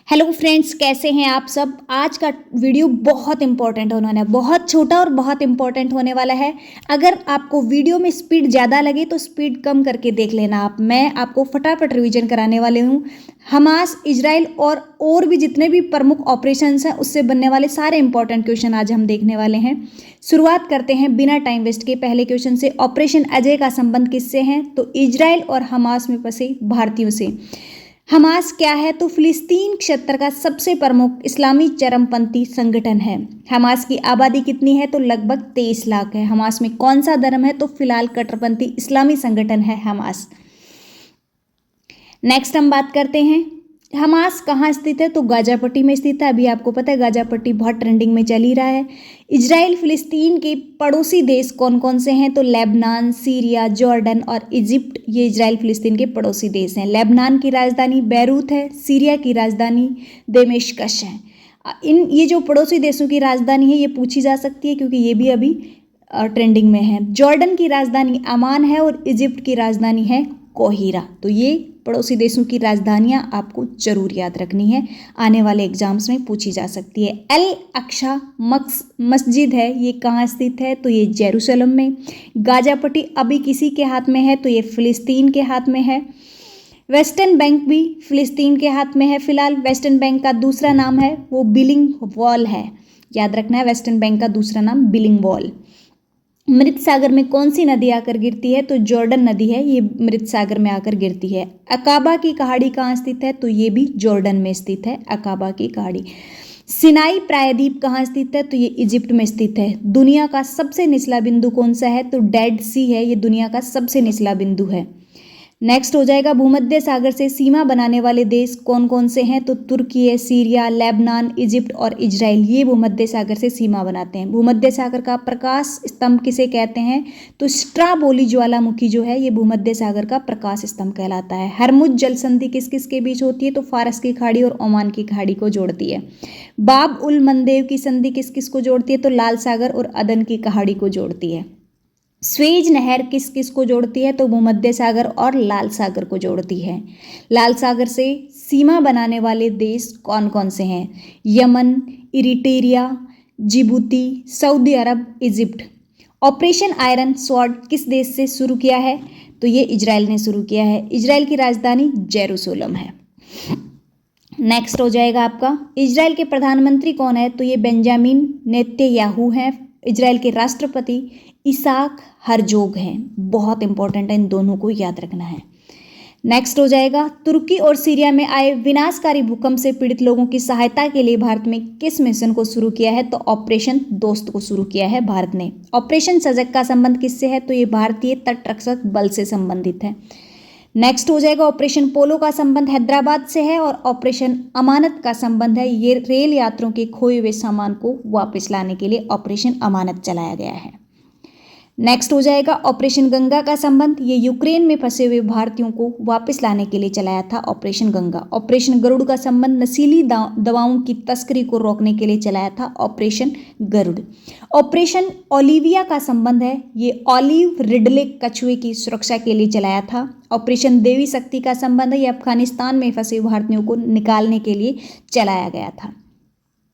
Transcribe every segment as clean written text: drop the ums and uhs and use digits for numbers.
Hello friends, कैसे हैं आप सब। आज का वीडियो बहुत इंपॉर्टेंट होने वाला है, बहुत छोटा और बहुत इंपॉर्टेंट होने वाला है। अगर आपको वीडियो में स्पीड ज़्यादा लगे तो स्पीड कम करके देख लेना आप। मैं आपको फटाफट रिवीजन कराने वाले हूँ। हमास, इजराइल और भी जितने भी प्रमुख ऑपरेशंस हैं उससे बनने वाले सारे इंपॉर्टेंट क्वेश्चन आज हम देखने वाले हैं। शुरुआत करते हैं बिना टाइम वेस्ट के पहले क्वेश्चन से। ऑपरेशन अजय का संबंध किससे है? तो इजराइल और हमास में फंसे भारतीयों से। हमास क्या है? तो फिलिस्तीन क्षेत्र का सबसे प्रमुख इस्लामी चरमपंथी संगठन है। हमास की आबादी कितनी है? तो लगभग 23 लाख है। हमास में कौन सा धर्म है? तो फिलहाल कट्टरपंथी इस्लामी संगठन है हमास। नेक्स्ट हम बात करते हैं हमास कहाँ स्थित है? तो गाजा पट्टी में स्थित है। अभी आपको पता है गाजा पट्टी बहुत ट्रेंडिंग में चल ही रहा है। इजराइल फिलिस्तीन के पड़ोसी देश कौन कौन से हैं? तो लेबनान, सीरिया, जॉर्डन और इजिप्ट, ये इजराइल फिलिस्तीन के पड़ोसी देश हैं। लेबनान की राजधानी बैरूत है, सीरिया की राजधानी दमिश्क है। ये जो पड़ोसी देशों की राजधानी है ये पूछी जा सकती है क्योंकि ये भी अभी ट्रेंडिंग में है। जॉर्डन की राजधानी अमान है और इजिप्ट की राजधानी है कोहिरा। तो ये पड़ोसी देशों की राजधानियां आपको जरूर याद रखनी है, आने वाले एग्जाम्स में पूछी जा सकती है। अल अक्सा मस्जिद है, ये कहाँ स्थित है? तो ये जेरूसलम में। गाजा पट्टी अभी किसी के हाथ में है? तो ये फिलिस्तीन के हाथ में है। वेस्टर्न बैंक भी फिलिस्तीन के हाथ में है फिलहाल। वेस्टर्न बैंक का दूसरा नाम है वो बिलिंग वॉल है, याद रखना है। वेस्टर्न बैंक का दूसरा नाम बिलिंग वॉल। मृत सागर में कौन सी नदी आकर गिरती है? तो जॉर्डन नदी है, ये मृत सागर में आकर गिरती है। अकाबा की पहाड़ी कहाँ स्थित है? तो ये भी जॉर्डन में स्थित है, अकाबा की पहाड़ी। सिनाई प्रायद्वीप कहाँ स्थित है? तो ये इजिप्ट में स्थित है। दुनिया का सबसे निचला बिंदु कौन सा है? तो डेड सी है, ये दुनिया का सबसे निचला बिंदु है। नेक्स्ट हो जाएगा भूमध्य सागर से सीमा बनाने वाले देश कौन कौन से हैं? तो तुर्की है, सीरिया, लेबनान, इजिप्ट और इजराइल, ये भूमध्य सागर से सीमा बनाते हैं। भूमध्य सागर का प्रकाश स्तंभ किसे कहते हैं? तो स्ट्राबोली ज्वालामुखी जो है ये भूमध्य सागर का प्रकाश स्तंभ कहलाता है। हरमुज जल संधि किस किस के बीच होती है? तो फारस की खाड़ी और ओमान की खाड़ी को जोड़ती है। बाब उल मंदेव की संधि किस किस को जोड़ती है? तो लाल सागर और अदन की खाड़ी को जोड़ती है। स्वेज नहर किस किस को जोड़ती है? तो भूमध्य सागर और लाल सागर को जोड़ती है। लाल सागर से सीमा बनाने वाले देश कौन कौन से हैं? यमन, इरिट्रिया, जिबूती, सऊदी अरब, इजिप्ट। ऑपरेशन आयरन स्वॉर्ड किस देश से शुरू किया है? तो ये इजराइल ने शुरू किया है। इजराइल की राजधानी जेरूसलम है। नेक्स्ट हो जाएगा आपका इजराइल के प्रधानमंत्री कौन है? तो ये बेंजामिन नेतन्याहू हैं। इजराइल के राष्ट्रपति इसाक हरजोग हैं। बहुत इंपॉर्टेंट है, इन दोनों को याद रखना है। नेक्स्ट हो जाएगा तुर्की और सीरिया में आए विनाशकारी भूकंप से पीड़ित लोगों की सहायता के लिए भारत में किस मिशन को शुरू किया है? तो ऑपरेशन दोस्त को शुरू किया है भारत ने। ऑपरेशन सजग का संबंध किससे है? तो ये भारतीय तटरक्षक बल से संबंधित है। नेक्स्ट हो जाएगा ऑपरेशन पोलो का संबंध हैदराबाद से है और ऑपरेशन अमानत का संबंध है, ये रेल यात्रियों के खोए हुए सामान को वापस लाने के लिए ऑपरेशन अमानत चलाया गया है। नेक्स्ट हो जाएगा ऑपरेशन गंगा का संबंध, ये यूक्रेन में फंसे हुए भारतीयों को वापस लाने के लिए चलाया था ऑपरेशन गंगा। ऑपरेशन गरुड़ का संबंध नशीली दवाओं की तस्करी को रोकने के लिए चलाया था ऑपरेशन गरुड़। ऑपरेशन ओलिविया का संबंध है, ये ऑलिव रिडले कछुए की सुरक्षा के लिए चलाया था। ऑपरेशन देवी शक्ति का संबंध है, ये अफगानिस्तान में फंसे भारतीयों को निकालने के लिए चलाया गया था।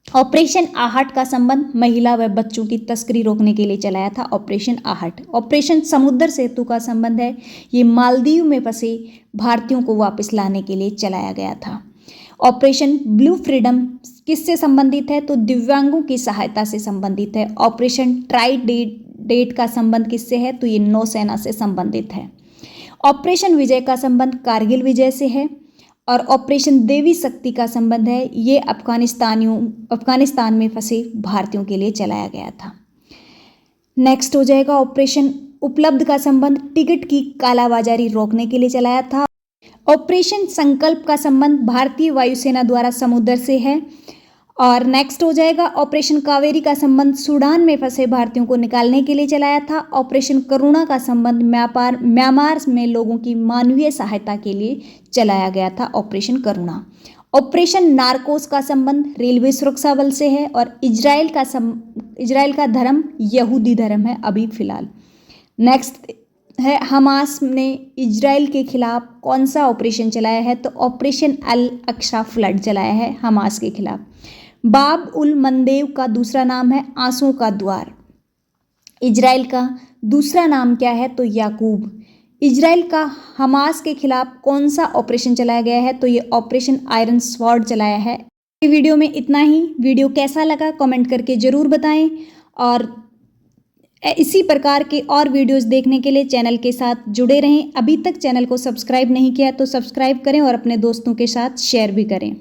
ऑपरेशन आहट का संबंध महिला व बच्चों की तस्करी रोकने के लिए चलाया था ऑपरेशन आहट। ऑपरेशन समुद्र सेतु का संबंध है, ये मालदीव में फंसे भारतीयों को वापस लाने के लिए चलाया गया था। ऑपरेशन ब्लू फ्रीडम किससे संबंधित है? तो दिव्यांगों की सहायता से संबंधित है। ऑपरेशन ट्राइडेट का संबंध किससे है? तो ये नौसेना से संबंधित है। ऑपरेशन विजय का संबंध कारगिल विजय से है और ऑपरेशन देवी शक्ति का संबंध है, ये अफगानिस्तान में फंसे भारतीयों के लिए चलाया गया था। नेक्स्ट हो जाएगा ऑपरेशन उपलब्ध का संबंध टिकट की कालाबाजारी रोकने के लिए चलाया था। ऑपरेशन संकल्प का संबंध भारतीय वायुसेना द्वारा समुद्र से है। और नेक्स्ट हो जाएगा ऑपरेशन कावेरी का संबंध सूडान में फंसे भारतीयों को निकालने के लिए चलाया था। ऑपरेशन करुणा का संबंध म्यांमार में लोगों की मानवीय सहायता के लिए चलाया गया था ऑपरेशन करुणा। ऑपरेशन नारकोस का संबंध रेलवे सुरक्षा बल से है और इजराइल का धर्म यहूदी धर्म है अभी फिलहाल। नेक्स्ट है हमास ने इजराइल के खिलाफ कौन सा ऑपरेशन चलाया है? तो ऑपरेशन अल अक्सा फ्लड चलाया है हमास के खिलाफ। बाब उल मंदेव का दूसरा नाम है आंसुओं का द्वार। इजराइल का दूसरा नाम क्या है? तो याकूब। इजराइल का हमास के खिलाफ कौन सा ऑपरेशन चलाया गया है? तो ये ऑपरेशन आयरन स्वॉर्ड चलाया है। वीडियो में इतना ही। वीडियो कैसा लगा कमेंट करके ज़रूर बताएं और इसी प्रकार के और वीडियोस देखने के लिए चैनल के साथ जुड़े रहें। अभी तक चैनल को सब्सक्राइब नहीं किया तो सब्सक्राइब करें और अपने दोस्तों के साथ शेयर भी करें।